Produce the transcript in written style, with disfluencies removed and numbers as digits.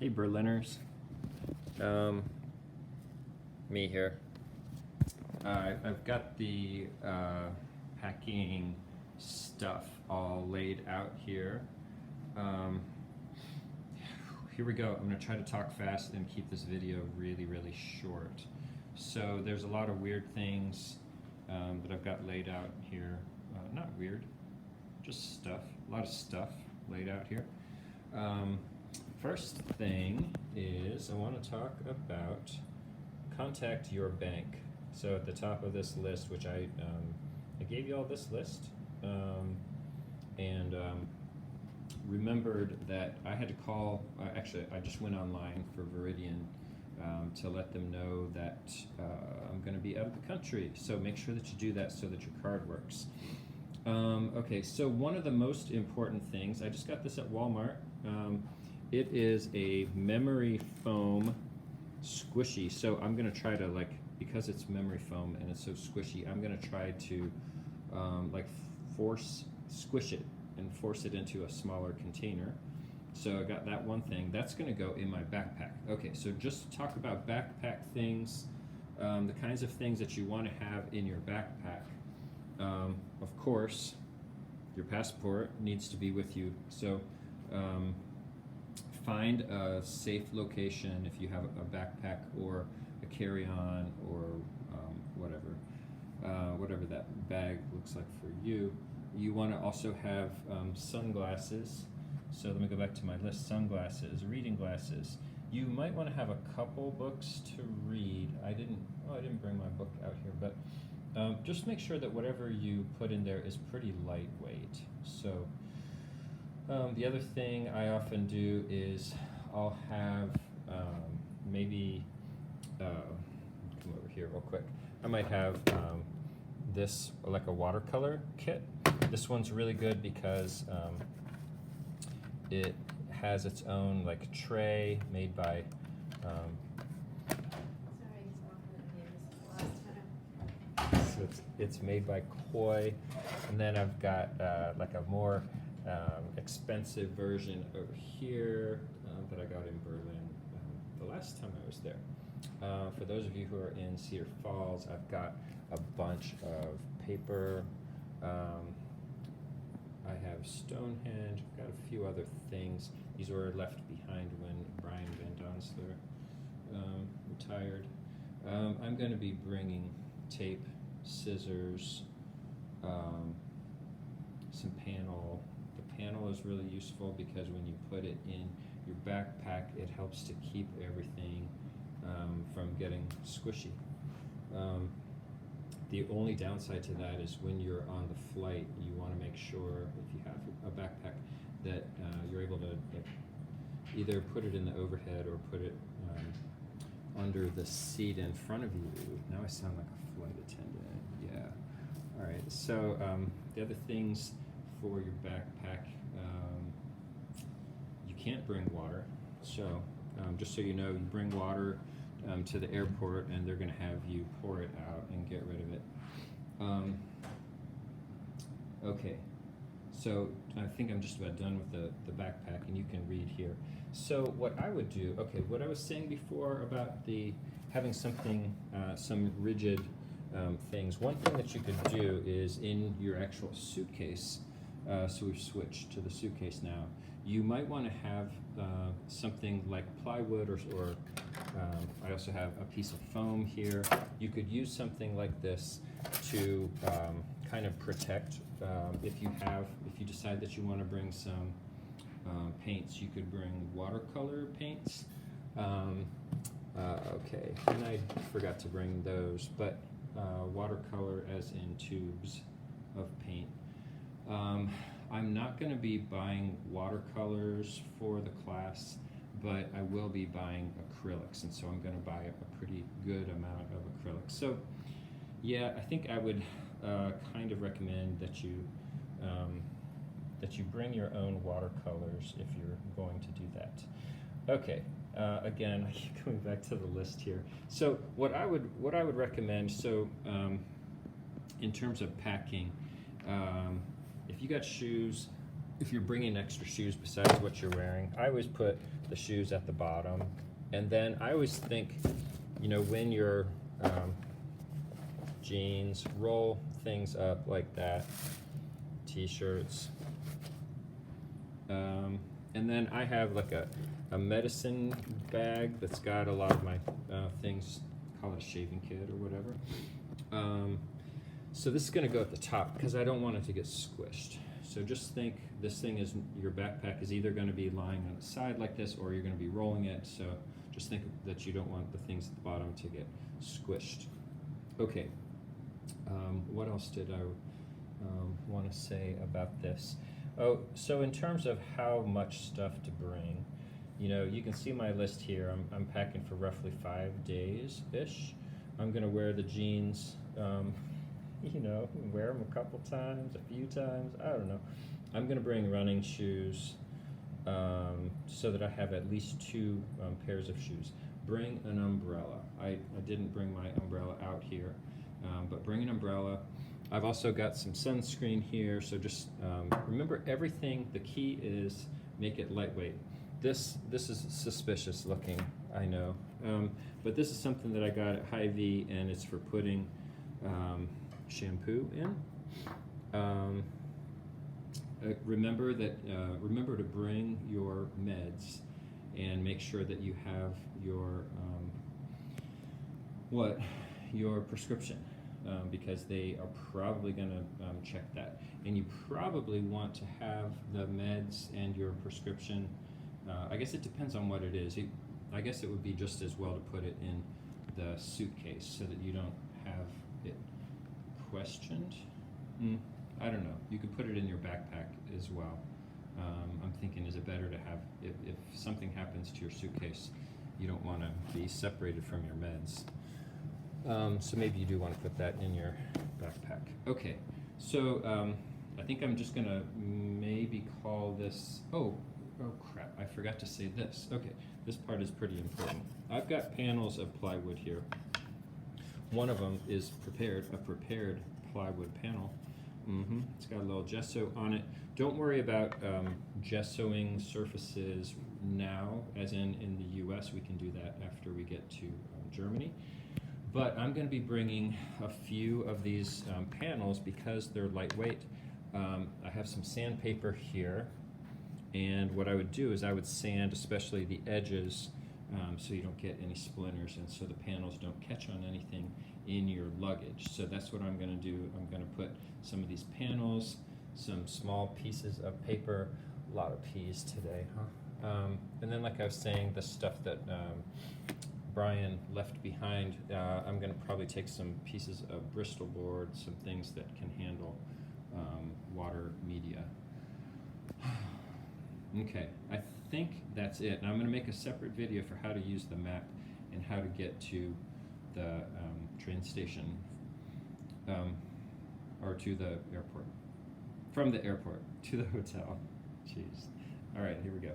Hey Berliners, me here. I've got the packing stuff all laid out here. Here we go. I'm going to try to talk fast and keep this video really, really short. So there's a lot of weird things that I've got laid out here. Not weird, just stuff. A lot of stuff laid out here. First thing is I want to talk about contact your bank. So at the top of this list, which I gave you all this list, and remembered that I had to call, actually I just went online for Veridian to let them know that I'm going to be out of the country. So make sure that you do that so that your card works. Okay, so one of the most important things, I just got this at Walmart. It is a memory foam squishy. So I'm going to try to, like, because it's memory foam and it's so squishy, I'm going to try to squish it and force it into a smaller container. So I got that one thing. That's going to go in my backpack. Okay, so just to talk about backpack things, the kinds of things that you want to have in your backpack. Of course, your passport needs to be with you. So find a safe location if you have a backpack or a carry-on or whatever that bag looks like for you. You want to also have sunglasses. So let me go back to my list. Sunglasses, reading glasses. You might want to have a couple books to read. I didn't bring my book out here, but just make sure that whatever you put in there is pretty lightweight. So the other thing I often do is I'll have maybe, come over here real quick. I might have this, like a watercolor kit. This one's really good because it has its own like tray made by so it's made by Koi, and then I've got like a more expensive version over here that I got in Berlin the last time I was there. For those of you who are in Cedar Falls, I've got a bunch of paper. I have Stonehenge. I've got a few other things. These were left behind when Brian Van Donsler retired. I'm going to be bringing tape, scissors, some panel. The panel is really useful because when you put it in your backpack, it helps to keep everything from getting squishy. The only downside to that is when you're on the flight, you want to make sure, if you have a backpack, that you're able to either put it in the overhead or put it under the seat in front of you. Now I sound like a flight attendant. Yeah. All right. So the other things for your backpack, you can't bring water. So just so you know, you bring water to the airport and they're going to have you pour it out and get rid of it. Okay, so I think I'm just about done with the backpack, and you can read here. So what I would do, okay, what I was saying before about the having something, some rigid things, one thing that you could do is in your actual suitcase, so we've switched to the suitcase now, you might want to have something like plywood or I also have a piece of foam here. You could use something like this to kind of protect. If you decide that you want to bring some paints, you could bring watercolor paints. Okay, and I forgot to bring those, but watercolor as in tubes of paint. I'm not going to be buying watercolors for the class, but I will be buying acrylics, and so I'm going to buy a pretty good amount of acrylics. So yeah, I think I would kind of recommend that you bring your own watercolors if you're going to do that. Okay, again, I keep coming back to the list here. So what I would recommend, so in terms of packing, if you got shoes, if you're bringing extra shoes besides what you're wearing, I always put the shoes at the bottom. And then I always think, you know, when your jeans, roll things up like that, t-shirts. And then I have like a medicine bag that's got a lot of my things, call it a shaving kit or whatever. So this is going to go at the top because I don't want it to get squished. So just think this thing is, your backpack is either going to be lying on its side like this or you're going to be rolling it. So just think that you don't want the things at the bottom to get squished. Okay, what else did I want to say about this? Oh, so in terms of how much stuff to bring, you know, you can see my list here. I'm packing for roughly 5 days-ish. I'm going to wear the jeans, you know, wear them a couple times, a few times, I don't know. I'm going to bring running shoes so that I have at least 2 pairs of shoes. Bring an umbrella. I didn't bring my umbrella out here, but bring an umbrella. I've also got some sunscreen here, so just remember everything. The key is make it lightweight. This is suspicious looking, I know, but this is something that I got at Hy-Vee, and it's for putting shampoo in. Remember to bring your meds and make sure that you have your your prescription. Because they are probably going to check that. And you probably want to have the meds and your prescription. I guess it depends on what it is. I guess it would be just as well to put it in the suitcase so that you don't have it questioned. I don't know. You could put it in your backpack as well. I'm thinking, is it better to have, if something happens to your suitcase, you don't want to be separated from your meds. So maybe you do want to put that in your backpack. Okay, so I think I'm just gonna maybe call this, oh crap, I forgot to say this. Okay, this part is pretty important. I've got panels of plywood here. One of them is a prepared plywood panel. It's got a little gesso on it. Don't worry about gessoing surfaces now, as in the US. We can do that after we get to Germany. But I'm going to be bringing a few of these panels because they're lightweight. I have some sandpaper here, and what I would do is I would sand especially the edges so you don't get any splinters and so the panels don't catch on anything in your luggage. So that's what I'm going to do. I'm going to put some of these panels, some small pieces of paper, a lot of P's today, huh? And then like I was saying, the stuff that Brian left behind, I'm going to probably take some pieces of Bristol board, some things that can handle water media. Okay, I think that's it. Now I'm going to make a separate video for how to use the map and how to get to the train station or to the airport. From the airport to the hotel. Jeez. All right, here we go.